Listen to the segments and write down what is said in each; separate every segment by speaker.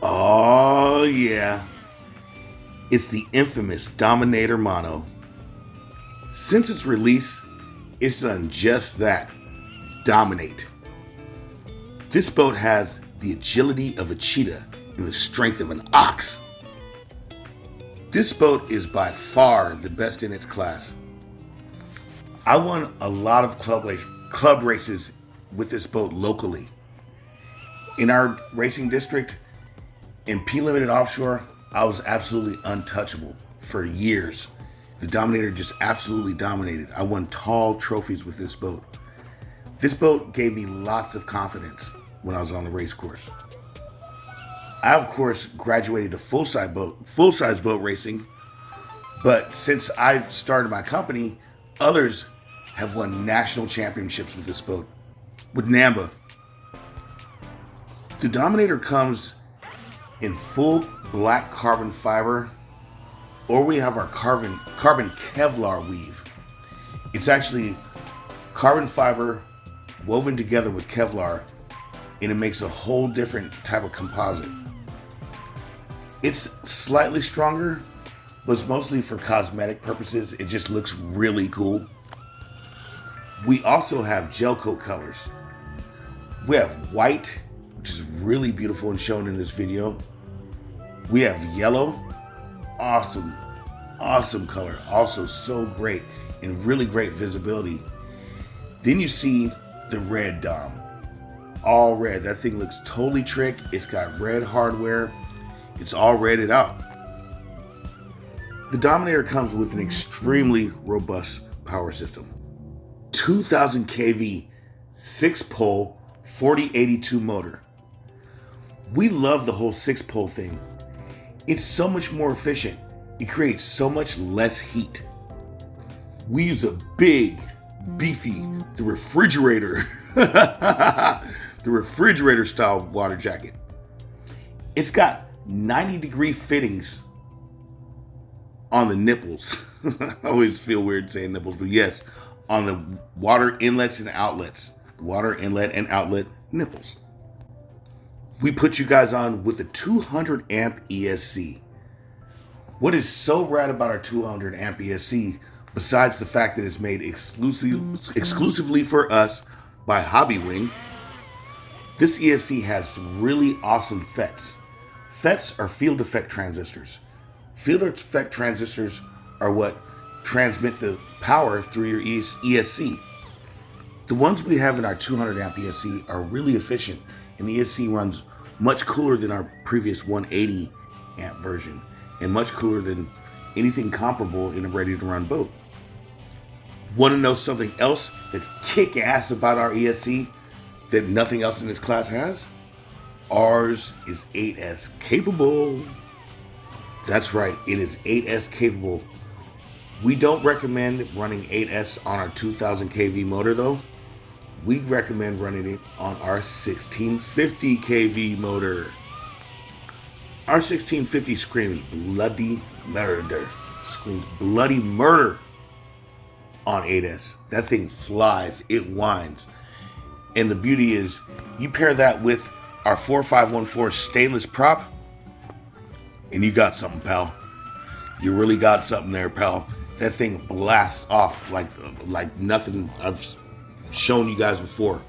Speaker 1: Oh yeah, it's the infamous Dominator Mono. Since its release, it's done just that, dominate. This boat has the agility of a cheetah and the strength of an ox. This boat is by far the best in its class. I won a lot of club races with this boat locally. In our racing district, in P-Limited Offshore, I was absolutely untouchable for years. The Dominator just absolutely dominated. I won tall trophies with this boat. This boat gave me lots of confidence when I was on the race course. I, of course, graduated to full-size boat racing, but since I started my company, others have won national championships with this boat, with NAMBA. The Dominator comes in full black carbon fiber, or we have our carbon Kevlar weave. It's actually carbon fiber woven together with Kevlar, and it makes a whole different type of composite. It's slightly stronger, but it's mostly for cosmetic purposes. It just looks really cool. We also have gel coat colors. We have white, which is really beautiful and shown in this video. We have yellow, awesome color, also so great and really great visibility. Then you see the red Dom, all red. That thing looks totally trick. It's got red hardware. It's all redded out. The Dominator comes with an extremely robust power system. 2000 kV, 6-pole, 4082 motor. We love the whole 6-pole thing. It's so much more efficient. It creates so much less heat. We use a big, beefy, the refrigerator style water jacket. It's got 90-degree fittings on the nipples. I always feel weird saying nipples, but yes, on the water inlets and outlets. Water inlet and outlet nipples. We put you guys on with a 200 amp ESC. What is so rad about our 200 amp ESC, besides the fact that it's made exclusively for us by Hobbywing, this ESC has some really awesome FETs. FETs are field effect transistors. Field effect transistors are what transmit the power through your ESC. The ones we have in our 200 amp ESC are really efficient, and the ESC runs much cooler than our previous 180 amp version, and much cooler than anything comparable in a ready-to-run boat. Want to know something else that's kick-ass about our ESC that nothing else in this class has? Ours is 8S capable. That's right, it is 8S capable. We don't recommend running 8S on our 2000 kV motor though. We recommend running it on our 1650 kV motor. Our 1650 screams bloody murder. Screams bloody murder on 8S. That thing flies, it whines. And the beauty is, you pair that with our 4514 stainless prop, and you got something, pal. You really got something there, pal. That thing blasts off like nothing I've shown you guys before.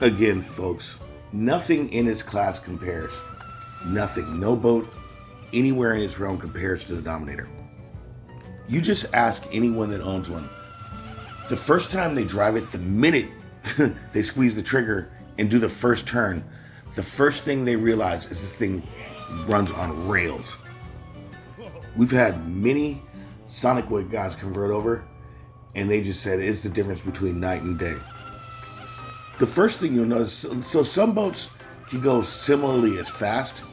Speaker 1: Again, folks, nothing in its class compares. Nothing. No boat anywhere in its realm compares to the Dominator. You just ask anyone that owns one. The first time they drive it, the minute they squeeze the trigger and do the first turn, the first thing they realize is this thing runs on rails. We've had many Sonic Wave guys convert over, and they just said it's the difference between night and day. The first thing you'll notice, so some boats can go similarly as fast.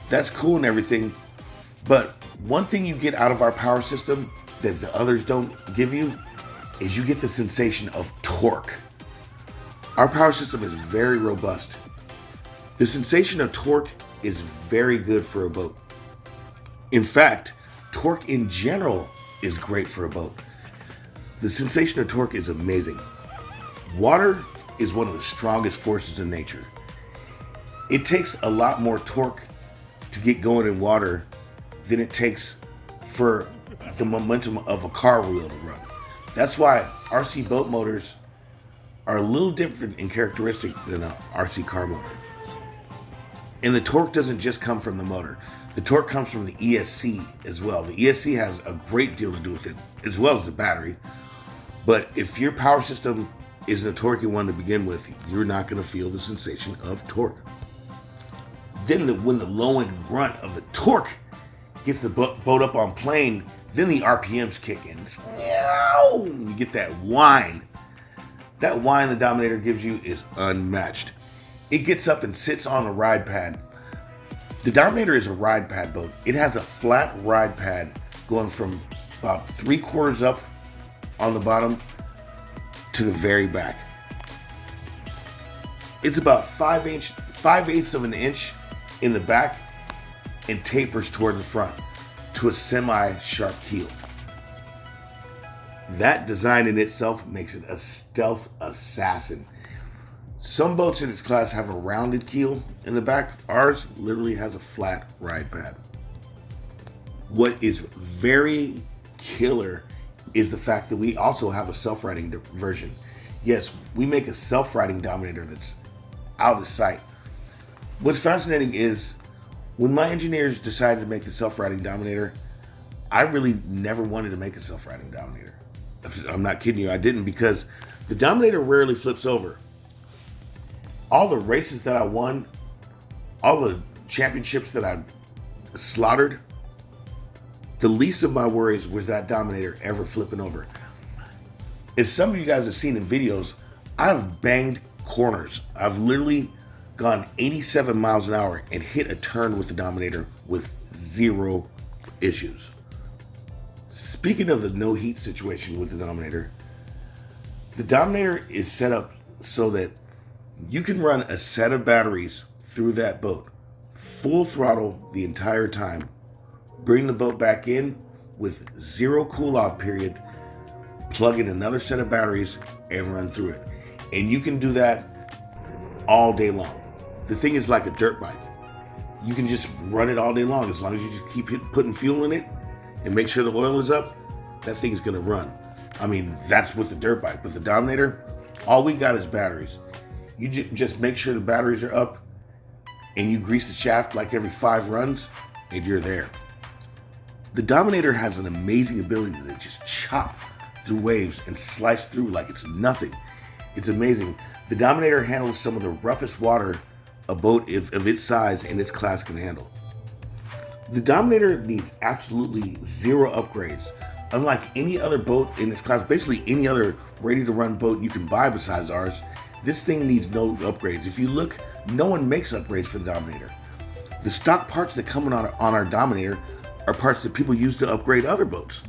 Speaker 1: That's cool and everything, but one thing you get out of our power system that the others don't give you is you get the sensation of torque. Our power system is very robust. The sensation of torque is very good for a boat. In fact, torque in general is great for a boat. The sensation of torque is amazing. Water is one of the strongest forces in nature. It takes a lot more torque to get going in water than it takes for the momentum of a car wheel to run. That's why RC boat motors are a little different in characteristic than an RC car motor. And the torque doesn't just come from the motor. The torque comes from the ESC as well. The ESC has a great deal to do with it, as well as the battery. But if your power system isn't a torquey one to begin with, you're not going to feel the sensation of torque. Then when the low end grunt of the torque gets the boat up on plane, then the RPMs kick in. You get that whine. That whine the Dominator gives you is unmatched. It gets up and sits on a ride pad. The Dominator is a ride pad boat. It has a flat ride pad going from about 3/4 up on the bottom to the very back. It's about 5/8 of an inch in the back and tapers toward the front to a semi-sharp keel. That design in itself makes it a stealth assassin. Some boats in its class have a rounded keel in the back. Ours literally has a flat ride pad. What is very killer is the fact that we also have a self-riding version. Yes, we make a self-riding Dominator that's out of sight. What's fascinating is when my engineers decided to make the self-riding Dominator, I really never wanted to make a self-riding Dominator. I'm not kidding you, I didn't, because the Dominator rarely flips over. All the races that I won, all the championships that I slaughtered, the least of my worries was that Dominator ever flipping over. As some of you guys have seen in videos, I've banged corners. I've literally gone 87 miles an hour and hit a turn with the Dominator with 0 issues. Speaking of the no heat situation with the Dominator is set up so that you can run a set of batteries through that boat, full throttle the entire time, bring the boat back in with 0 cool off period, plug in another set of batteries and run through it. And you can do that all day long. The thing is like a dirt bike. You can just run it all day long as you just keep putting fuel in it and make sure the oil is up. That thing's gonna run. I mean, that's with the dirt bike, but the Dominator, all we got is batteries. You just make sure the batteries are up and you grease the shaft like every 5 runs and you're there. The Dominator has an amazing ability to just chop through waves and slice through like it's nothing. It's amazing. The Dominator handles some of the roughest water a boat of its size and its class can handle. The Dominator needs absolutely 0 upgrades. Unlike any other boat in its class, basically any other ready-to-run boat you can buy besides ours, this thing needs no upgrades. If you look, no one makes upgrades for the Dominator. The stock parts that come on our Dominator are parts that people use to upgrade other boats.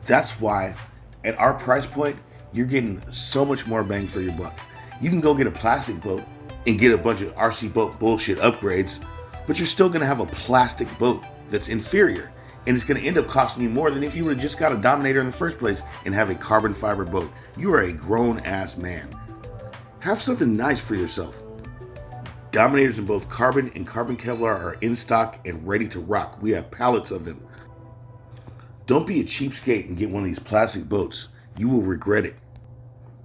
Speaker 1: That's why, at our price point, you're getting so much more bang for your buck. You can go get a plastic boat and get a bunch of RC boat bullshit upgrades, but you're still gonna have a plastic boat that's inferior. And it's gonna end up costing you more than if you would have just got a Dominator in the first place and have a carbon fiber boat. You are a grown ass man. Have something nice for yourself. Dominators in both carbon and carbon Kevlar are in stock and ready to rock. We have pallets of them. Don't be a cheapskate and get one of these plastic boats. You will regret it.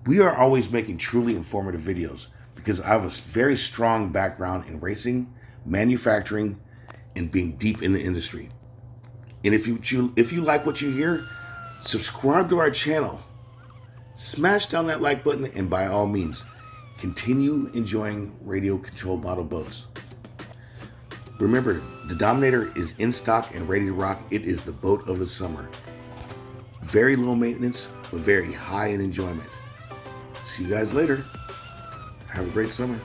Speaker 1: We are always making truly informative videos because I have a very strong background in racing, manufacturing, and being deep in the industry. And if you like what you hear, subscribe to our channel. Smash down that like button and by all means, continue enjoying radio-controlled model boats. Remember, the Dominator is in stock and ready to rock. It is the boat of the summer. Very low maintenance, but very high in enjoyment. See you guys later. Have a great summer.